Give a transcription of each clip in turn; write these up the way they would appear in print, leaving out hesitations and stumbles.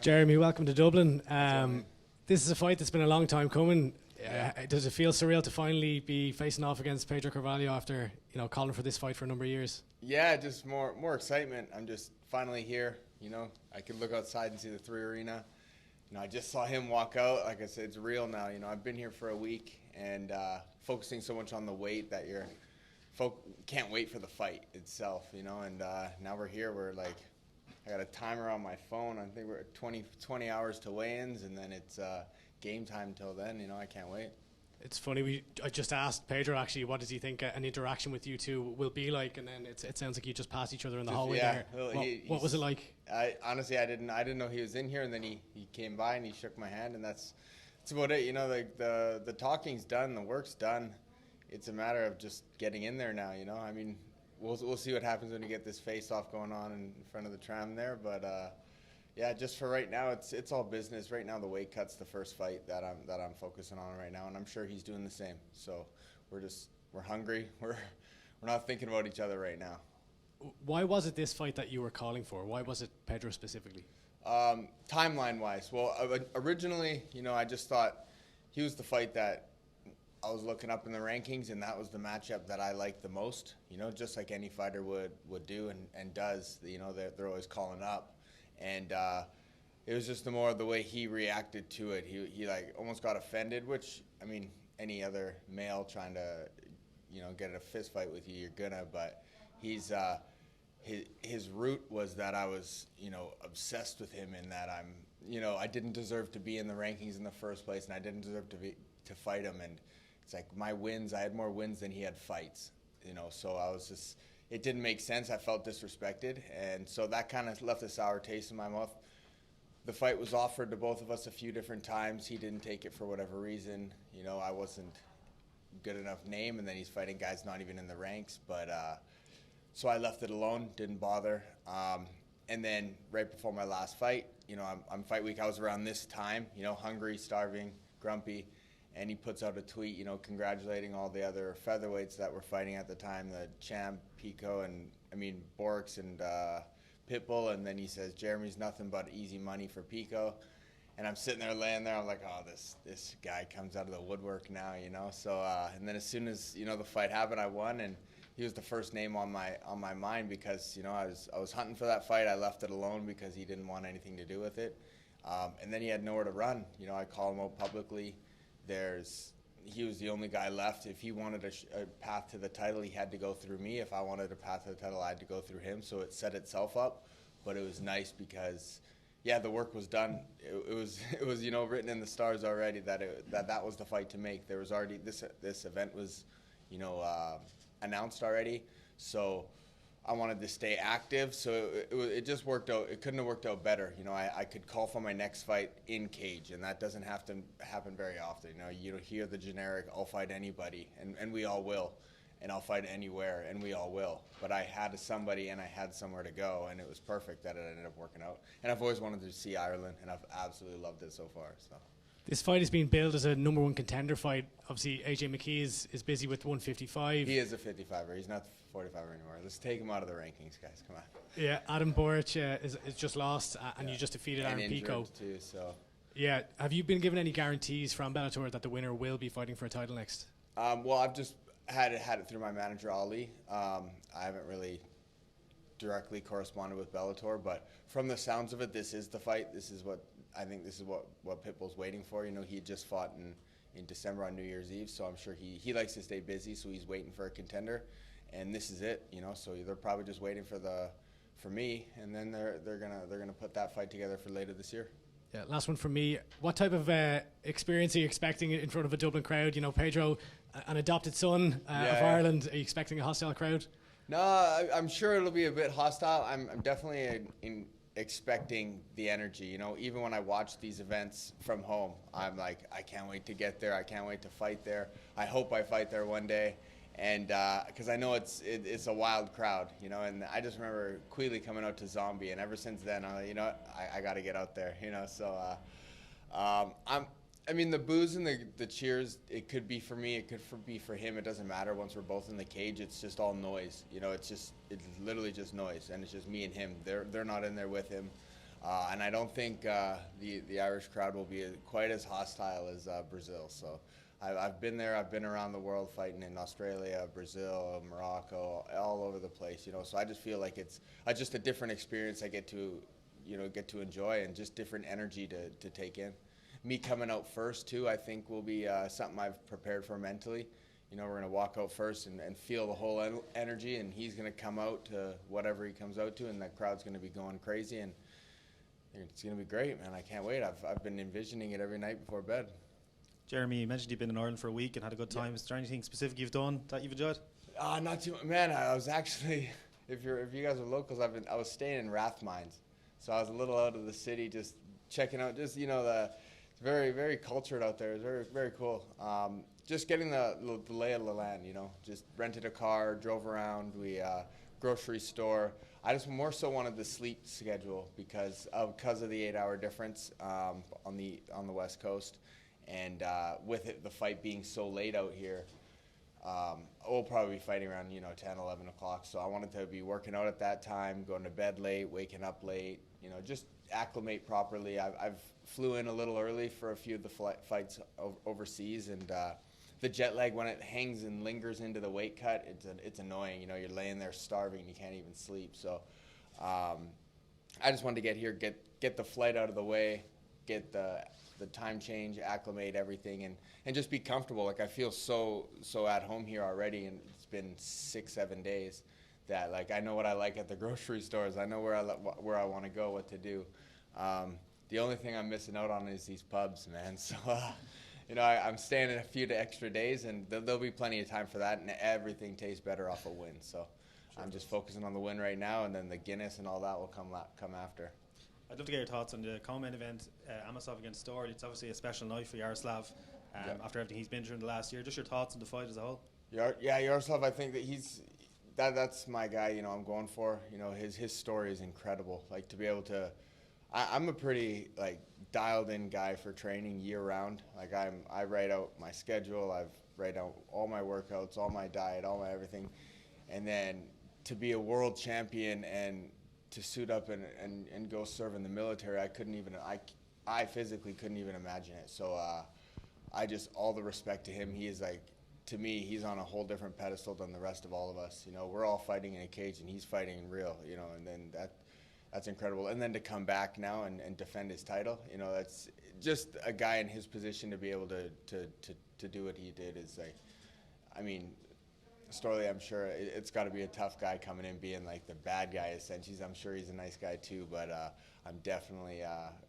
Jeremy, welcome to Dublin. This is a fight that's been a long time coming. Does it feel surreal to finally be facing off against Pedro Carvalho after calling for this fight for a number of years? Yeah, just more excitement. I'm just finally here. I could look outside and see the 3 Arena. I just saw him walk out. Like I said, it's real now. I've been here for a week and focusing so much on the weight that can't wait for the fight itself. And now we're here. We're like, I got a timer on my phone. I think we're at 20 hours to weigh-ins, and then it's game time till then. I can't wait. It's funny. I just asked Pedro actually, what does he think an interaction with you two will be like, and then it sounds like you just passed each other in the hallway there. Well, what was it like? Honestly, I didn't know he was in here, and then he came by and he shook my hand, and that's about it. The talking's done, the work's done. It's a matter of just getting in there now. I mean, we'll see what happens when you get this face-off going on in front of the tram there, but. Yeah, just for right now, it's all business. Right now, the weight cut's the first fight that I'm focusing on right now, and I'm sure he's doing the same. So we're hungry. We're not thinking about each other right now. Why was it this fight that you were calling for? Why was it Pedro specifically? Timeline-wise, well, originally, I just thought he was the fight that I was looking up in the rankings, and that was the matchup that I liked the most. Just like any fighter would do and does. They're always calling up. And it was just the way he reacted to it. He like almost got offended, which, I mean, any other male trying to, get in a fist fight with you, you're gonna. But his root was that I was, obsessed with him, and that I didn't deserve to be in the rankings in the first place, and I didn't deserve to fight him. And it's like my wins, I had more wins than he had fights, so I was just. It didn't make sense. I felt disrespected, and so that kind of left a sour taste in my mouth. The fight was offered to both of us a few different times. He didn't take it for whatever reason. I wasn't good enough name, and then he's fighting guys not even in the ranks. But so I left it alone, didn't bother. And then right before my last fight, I'm fight week. I was around this time, hungry, starving, grumpy. And he puts out a tweet, congratulating all the other featherweights that were fighting at the time, the Champ, Pico, Borks and Pitbull. And then he says, Jeremy's nothing but easy money for Pico. And I'm sitting there laying there. I'm like, oh, this guy comes out of the woodwork now, So and then as soon as the fight happened, I won, and he was the first name on my mind because I was hunting for that fight. I left it alone because he didn't want anything to do with it. And then he had nowhere to run. I called him out publicly. He was the only guy left. If he wanted a path to the title, he had to go through me. If I wanted a path to the title, I had to go through him. So it set itself up, but it was nice because, the work was done. It was written in the stars already that was the fight to make. There was already this event was, announced already. So I wanted to stay active, so it just worked out. It couldn't have worked out better. I could call for my next fight in cage, and that doesn't have to happen very often. You hear the generic, I'll fight anybody, and we all will, and I'll fight anywhere, and we all will. But I had somebody, and I had somewhere to go, and it was perfect that it ended up working out. And I've always wanted to see Ireland, and I've absolutely loved it so far. So. This fight is being billed as a number 1 contender fight. Obviously, AJ McKee is busy with 155. He is a 55er. He's not 45er anymore. Let's take him out of the rankings, guys. Come on. Yeah, Adam Boric is just lost, and you just defeated Aaron Pico. Too, so. Yeah, have you been given any guarantees from Bellator that the winner will be fighting for a title next? Well, I've just had it through my manager, Ali. I haven't really directly corresponded with Bellator, but from the sounds of it, this is the fight. This is what Pitbull's waiting for. He just fought in December on New Year's Eve, so I'm sure he likes to stay busy, so he's waiting for a contender, and this is it. So they're probably just waiting for me, and then they're gonna put that fight together for later this year. Yeah, last one from me. What type of experience are you expecting in front of a Dublin crowd? Pedro, an adopted son of Ireland. Are you expecting a hostile crowd? No, I'm sure it'll be a bit hostile. I'm definitely expecting the energy. Even when I watch these events from home, I'm like, I can't wait to get there. I can't wait to fight there. I hope I fight there one day, and because I know it's a wild crowd, And I just remember Queeley coming out to Zombie, and ever since then, I got to get out there, So the boos and the cheers, it could be for me, it could be for him. It doesn't matter. Once we're both in the cage, it's just all noise. It's literally just noise, and it's just me and him. They're not in there with him. And I don't think the Irish crowd will be quite as hostile as Brazil. So I've been there. I've been around the world fighting in Australia, Brazil, Morocco, all over the place. So I just feel like it's just a different experience. I get to enjoy, and just different energy to take in. Me coming out first too, I think will be something I've prepared for mentally. We're going to walk out first and feel the whole energy, and he's going to come out to whatever he comes out to, and that crowd's going to be going crazy, and it's going to be great, man. I can't wait. I've been envisioning it every night before bed. Jeremy, you mentioned you've been in Ireland for a week and had a good time. Is there anything specific you've done that you've enjoyed? Not too much. Man, I was actually, if you guys are locals, I was staying in Rathmines, so I was a little out of the city, just checking out, it's very, very cultured out there. It's very, very cool. Just getting the lay of the land, just rented a car, drove around, we grocery store. I just more so wanted the sleep schedule because of the 8-hour difference on the West Coast, and with the fight being so late out here, we'll probably be fighting around 10, 11 o'clock. So I wanted to be working out at that time, going to bed late, waking up late, just acclimate properly. I've flew in a little early for a few of the fights overseas, and the jet lag, when it hangs and lingers into the weight cut, it's annoying. You're laying there starving, you can't even sleep. So I just wanted to get here, get the flight out of the way, get the time change, acclimate everything, and just be comfortable. Like, I feel so at home here already, and it's been 6-7 days that, like, I know what I like at the grocery stores. I know where I want to go, what to do. The only thing I'm missing out on is these pubs, man. So, I'm staying in a few extra days, and there'll be plenty of time for that, and everything tastes better off a win. So I'm just focusing on the win right now, and then the Guinness and all that will come after. I'd love to get your thoughts on the co-main event, Amosov against Story. It's obviously a special night for Yaroslav after everything he's been through in the last year. Just your thoughts on the fight as a whole? Yaroslav, I think that that's my guy, I'm going for. His story is incredible. Like, to be able to, I'm a pretty, like, dialed in guy for training year round. Like, I write out my schedule, I write out all my workouts, all my diet, all my everything. And then to be a world champion and to suit up and go serve in the military, I physically couldn't even imagine it. So all the respect to him. He is, like, to me, he's on a whole different pedestal than the rest of all of us. We're all fighting in a cage, and he's fighting in real, and then that's incredible. And then to come back now and defend his title, that's just a guy in his position to be able to do what he did is, like, I mean, Storley, I'm sure it's got to be a tough guy coming in, being like the bad guy, essentially. I'm sure he's a nice guy too, but I'm definitely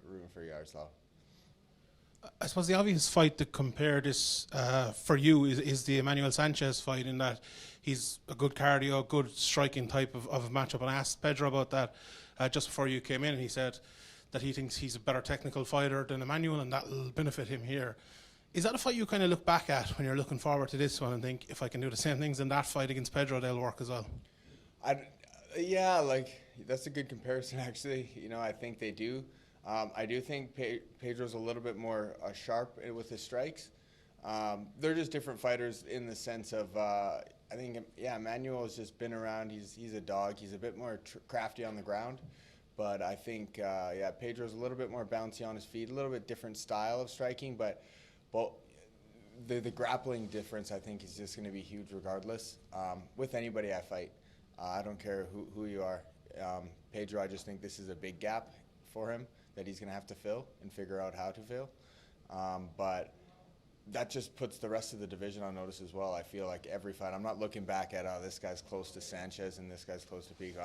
rooting for Yaroslav. I suppose the obvious fight to compare this for you is the Emmanuel Sanchez fight, in that he's a good cardio, good striking type of matchup. And I asked Pedro about that just before you came in, and he said that he thinks he's a better technical fighter than Emmanuel, and that will benefit him here. Is that a fight you kind of look back at when you're looking forward to this one and think, if I can do the same things in that fight against Pedro, they'll work as well? Like, that's a good comparison, actually. I think they do. I do think Pedro's a little bit more sharp with his strikes. They're just different fighters in the sense of, I think, Emmanuel has just been around. He's a dog. He's a bit more crafty on the ground. But I think, Pedro's a little bit more bouncy on his feet, a little bit different style of striking, but the grappling difference, I think, is just going to be huge regardless. With anybody I fight, I don't care who you are. Pedro, I just think this is a big gap for him that he's going to have to fill and figure out how to fill. But that just puts the rest of the division on notice as well. I feel like every fight, I'm not looking back at, this guy's close to Sanchez and this guy's close to Pico.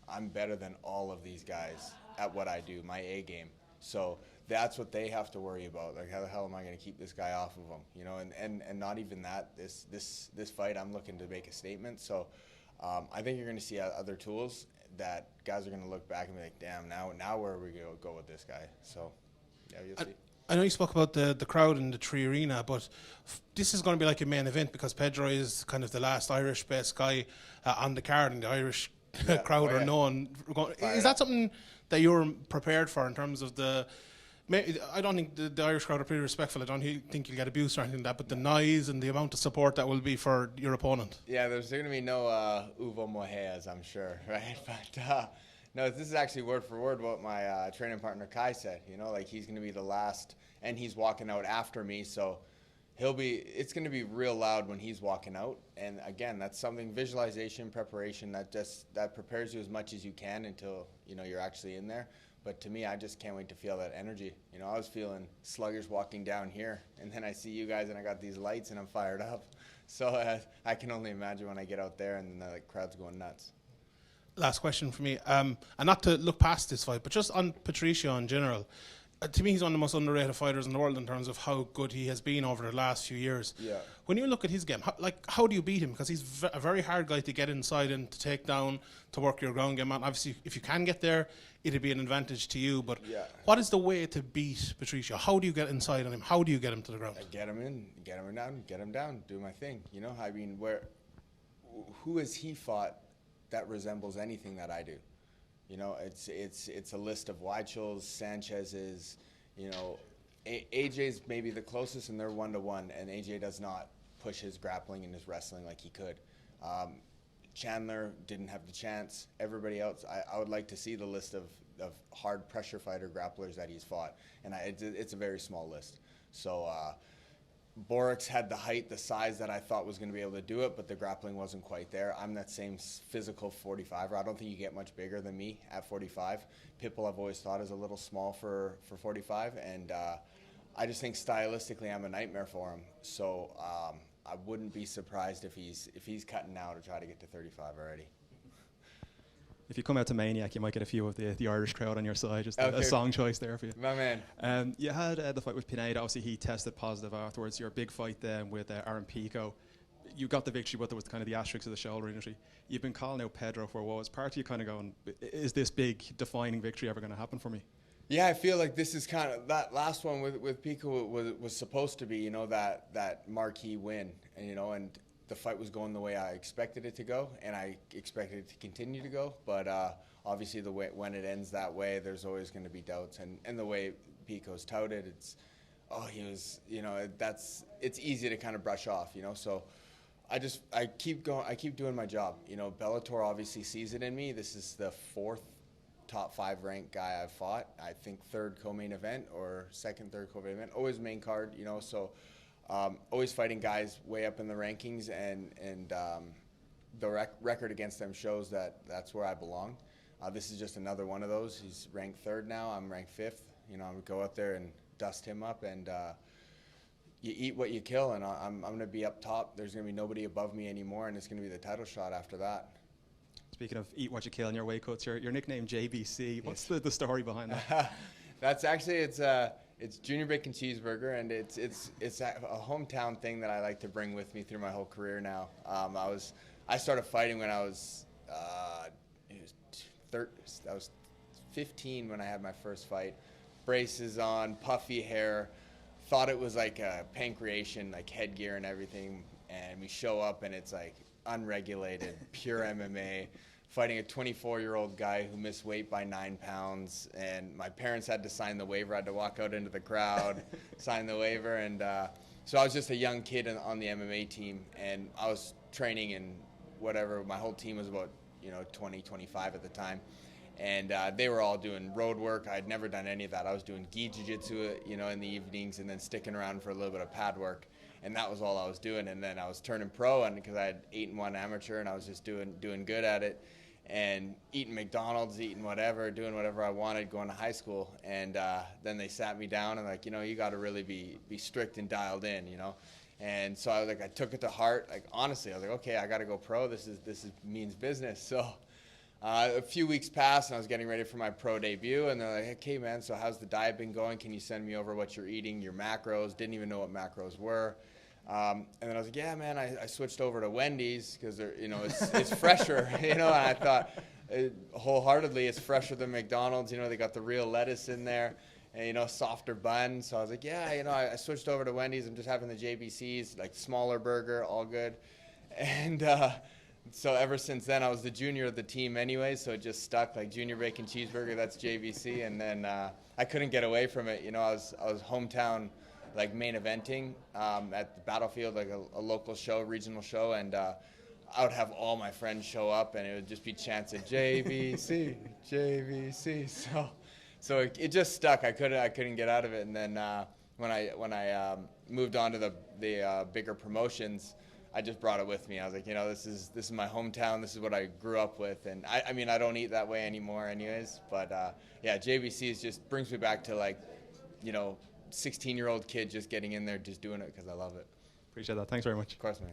I'm better than all of these guys at what I do, my A game. So that's what they have to worry about. Like, how the hell am I going to keep this guy off of him? And not even that. This fight, I'm looking to make a statement. So I think you're going to see other tools that guys are going to look back and be like, damn, now where are we going to go with this guy? So, yeah, you'll see. I know you spoke about the crowd in the Tree Arena, but this is going to be like a main event because Pedro is kind of the last Irish-based guy on the card, and the Irish crowd are known. Is that something that you're prepared for in terms of the... I don't think the Irish crowd are pretty respectful. I don't think you'll get abused or anything like that, but the noise and the amount of support that will be for your opponent. Yeah, there's going to be no Uvo Mojeas, I'm sure, right? But No, this is actually word for word what my training partner Kai said. You know, like he's going to be the last, and he's walking out after me, so it's going to be real loud when he's walking out. And again, that's something, visualization, preparation, that prepares you as much as you can until, you know, you're actually in there. But to me, I just can't wait to feel that energy. You know, I was feeling sluggish walking down here, and then I see you guys and I got these lights and I'm fired up. So I can only imagine when I get out there and the crowd's going nuts. Last question for me, and not to look past this fight, but just on Patricio in general. To me, he's one of the most underrated fighters in the world in terms of how good he has been over the last few years. Yeah. When you look at his game, how do you beat him? Because he's a very hard guy to get inside and to take down, to work your ground game on. Obviously, if you can get there, it'd be an advantage to you. But what is the way to beat Patricio? How do you get inside on him? How do you get him to the ground? I get him in, get him down, do my thing. You know, I mean, who has he fought that resembles anything that I do? You know, it's a list of Weichel's, Sanchez's, you know, AJ's maybe the closest, and they're 1-to-1, and AJ does not push his grappling and his wrestling like he could. Chandler didn't have the chance. Everybody else, I would like to see the list of hard pressure fighter grapplers that he's fought, and it's a very small list. So Borix had the height, the size that I thought was going to be able to do it, but the grappling wasn't quite there. I'm that same physical 45er. I don't think you get much bigger than me at 45. Pitbull I've always thought is a little small for 45, and I just think stylistically I'm a nightmare for him. So I wouldn't be surprised if he's cutting now to try to get to 35 already. If you come out to Maniac, you might get a few of the Irish crowd on your side. Just a song choice there for you. My man. You had the fight with Pineda. Obviously, he tested positive afterwards. Your big fight then with Aaron Pico. You got the victory, but there was kind of the asterisk of the shoulder injury. You've been calling out Pedro for a while. Is part of you kind of going, is this big defining victory ever going to happen for me? Yeah, I feel like this is kind of, that last one with Pico was supposed to be, you know, that marquee win, and you know, and the fight was going the way I expected it to go, and I expected it to continue to go. But obviously, when it ends that way, there's always going to be doubts. And the way Pico's touted, he was, you know, it's easy to kind of brush off, you know. So I keep going. I keep doing my job. You know, Bellator obviously sees it in me. This is the 4th top 5 ranked guy I've fought. I think 3rd co-main event or 2nd, 3rd co-main event. Always main card, you know. So. Always fighting guys way up in the rankings, and the record against them shows that that's where I belong. This is just another one of those. He's ranked 3rd now. I'm ranked 5th. You know, I'm gonna go out there and dust him up, and you eat what you kill. And I'm gonna be up top. There's gonna be nobody above me anymore, and it's gonna be the title shot after that. Speaking of eat what you kill in your weight cuts, your nickname JBC. What's the story behind that? That's actually it's Junior Bacon Cheeseburger, and it's a hometown thing that I like to bring with me through my whole career now. I started fighting when I was 15 when I had my first fight. Braces on, puffy hair, thought it was like a pancreation, like headgear and everything, and we show up and it's like unregulated, pure MMA. Fighting a 24-year-old guy who missed weight by 9 pounds, and my parents had to sign the waiver. I had to walk out into the crowd, sign the waiver, and so I was just a young kid on the MMA team, and I was training in whatever. My whole team was about 20, 25 at the time, and they were all doing road work. I'd never done any of that. I was doing gi jiu-jitsu, in the evenings, and then sticking around for a little bit of pad work. And that was all I was doing. And then I was turning pro, and because I had 8-1 amateur, and I was just doing good at it, and eating McDonald's, eating whatever, doing whatever I wanted, going to high school. And then they sat me down and like, you got to really be strict and dialed in, And so I took it to heart. Like honestly, I was like, okay, I got to go pro. This means business. So a few weeks passed, and I was getting ready for my pro debut. And they're like, okay, man, so how's the diet been going? Can you send me over what you're eating, your macros? Didn't even know what macros were. And then I was like, yeah, man, I switched over to Wendy's because it's fresher, and I thought wholeheartedly it's fresher than McDonald's. They got the real lettuce in there, and softer bun. So I was like, yeah, I switched over to Wendy's. I'm just having the JBCs, like smaller burger, all good. And so ever since then, I was the junior of the team anyway, so it just stuck, like Junior Bacon Cheeseburger, that's JBC. And then I couldn't get away from it. I was hometown, like main eventing at the Battlefield, like a local show, regional show, and I would have all my friends show up, and it would just be chants of JVC, JVC. So it just stuck. I couldn't get out of it. And then when I moved on to the bigger promotions, I just brought it with me. I was like, this is my hometown. This is what I grew up with. And I mean, I don't eat that way anymore, anyways. But yeah, JVC just brings me back to 16-year-old kid just getting in there, just doing it because I love it. Appreciate that. Thanks very much. Of course, man.